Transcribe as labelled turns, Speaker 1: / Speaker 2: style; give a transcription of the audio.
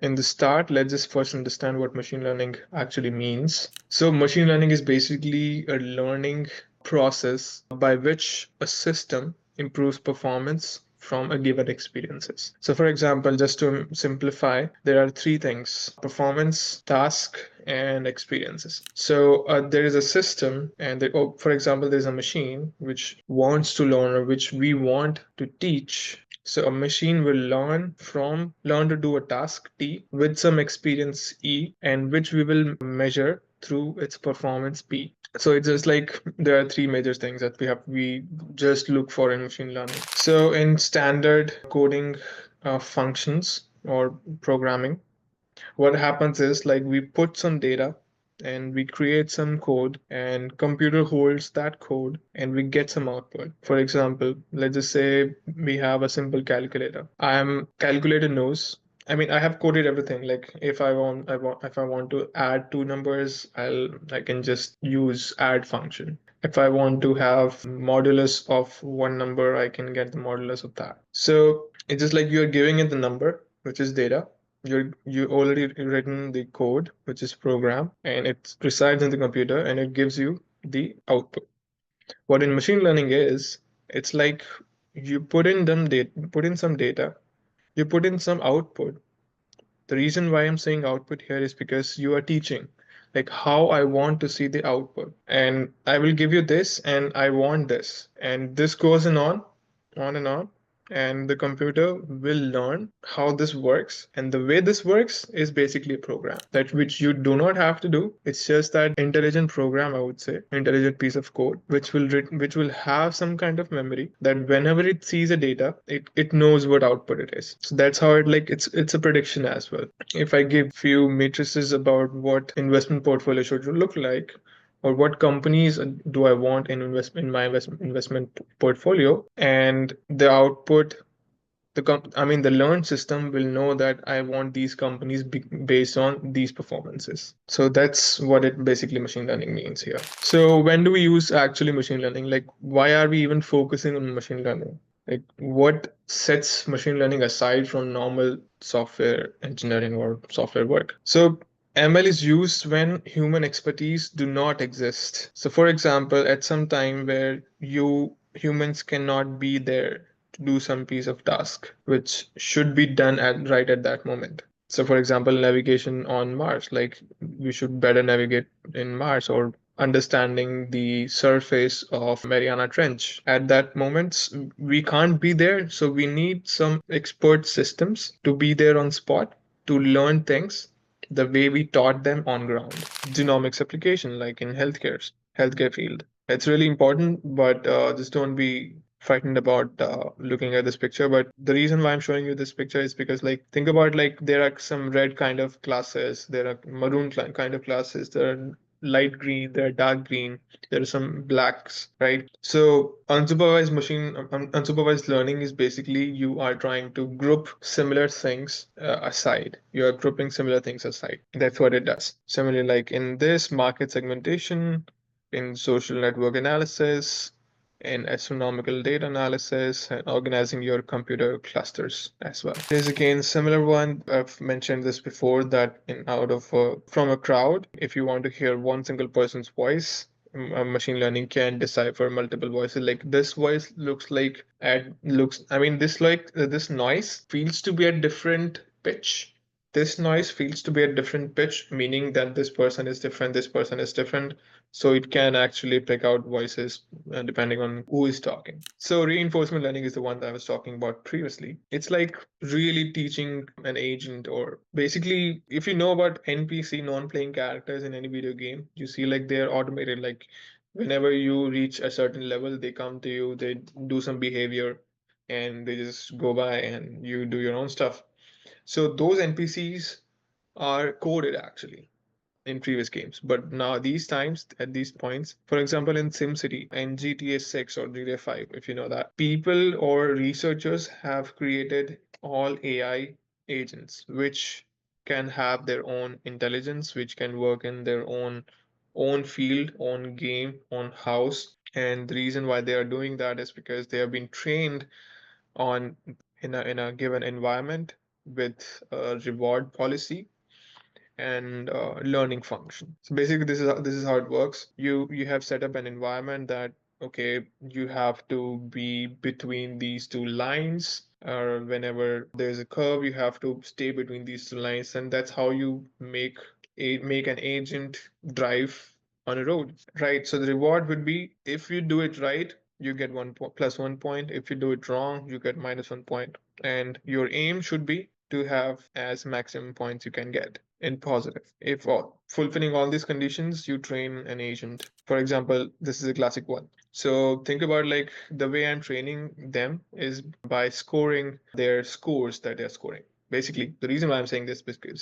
Speaker 1: in the start, let's just first understand what machine learning actually means. So, machine learning is basically a learning process by which a system improves performance from a given experiences. So, for example, just to simplify, there are three things: performance, task, and experiences. So, there is a system, and for example, there's a machine which wants to learn or which we want to teach. So a machine will learn to do a task T with some experience E, and which we will measure through its performance P. So it's just like there are three major things that we just look for in machine learning. So in standard coding functions or programming, what happens is like we put some data and we create some code, and computer holds that code and we get some output. For example, let's just say we have a simple calculator. Calculator knows, I mean, I have coded everything. Like if I want to add two numbers, I can just use add function. If I want to have modulus of one number, I can get the modulus of that. So it's just like you're giving it the number, which is data. You already written the code, which is program, and it resides in the computer and it gives you the output. What in machine learning is, it's like you put in some data, you put in some output. The reason why I'm saying output here is because you are teaching like how I want to see the output, and I will give you this and I want this, and this goes on and on, and the computer will learn how this works. And the way this works is basically a program that which you do not have to do. It's just that intelligent program, I would say, intelligent piece of code which will have some kind of memory that whenever it sees a data, it knows what output it is. So that's how it's a prediction as well. If I give few matrices about what investment portfolio should look like, or what companies do I want in my investment portfolio, and the output, the learned system will know that I want these companies based on these performances. So that's what it basically machine learning means here. So when do we use actually machine learning? Like, why are we even focusing on machine learning? Like, what sets machine learning aside from normal software engineering or software work? So ML is used when human expertise do not exist. So for example, at some time where you humans cannot be there to do some piece of task which should be done right at that moment. So for example, navigation on Mars, like we should better navigate in Mars, or understanding the surface of Mariana Trench. At that moment, we can't be there, so we need some expert systems to be there on spot to learn things the way we taught them on ground. Genomics application, like in healthcare field. It's really important, but just don't be frightened about looking at this picture. But the reason why I'm showing you this picture is because, like, think about, like, there are some red kind of classes, there are maroon kind of classes, there are light green, there are dark green, there are some blacks, right? So unsupervised learning is basically you are trying to group similar things aside. You are grouping similar things aside. That's what it does. Similarly, like in this market segmentation, in social network analysis, in astronomical data analysis, and organizing your computer clusters as well. There's again similar one. I've mentioned this before, that in out of from a crowd, if you want to hear one single person's voice, machine learning can decipher multiple voices. Like this voice looks like at looks. I mean, this noise feels to be a different pitch. This noise feels to be a different pitch, meaning that this person is different, this person is different. So it can actually pick out voices depending on who is talking. So reinforcement learning is the one that I was talking about previously. It's like really teaching an agent, or basically, if you know about NPC, non-playing characters in any video game, you see like they're automated. Like whenever you reach a certain level, they come to you, they do some behavior, and they just go by and you do your own stuff. So those NPCs are coded actually in previous games. But now these times, at these points, for example, in SimCity and GTA 6 or GTA 5, if you know that, people or researchers have created all AI agents which can have their own intelligence, which can work in their own field, own game, own house. And the reason why they are doing that is because they have been trained on in a given environment, with a reward policy and learning function. So basically, this is how it works. You have set up an environment that okay, you have to be between these two lines, or whenever there's a curve, you have to stay between these two lines, and that's how you make an agent drive on a road, right? So the reward would be if you do it right, you get plus 1 point. If you do it wrong, you get minus 1 point. And your aim should be to have as maximum points you can get in positive. If fulfilling all these conditions, you train an agent. For example, this is a classic one. So think about like the way I'm training them is by scoring their scores that they're scoring. Basically, the reason why I'm saying this is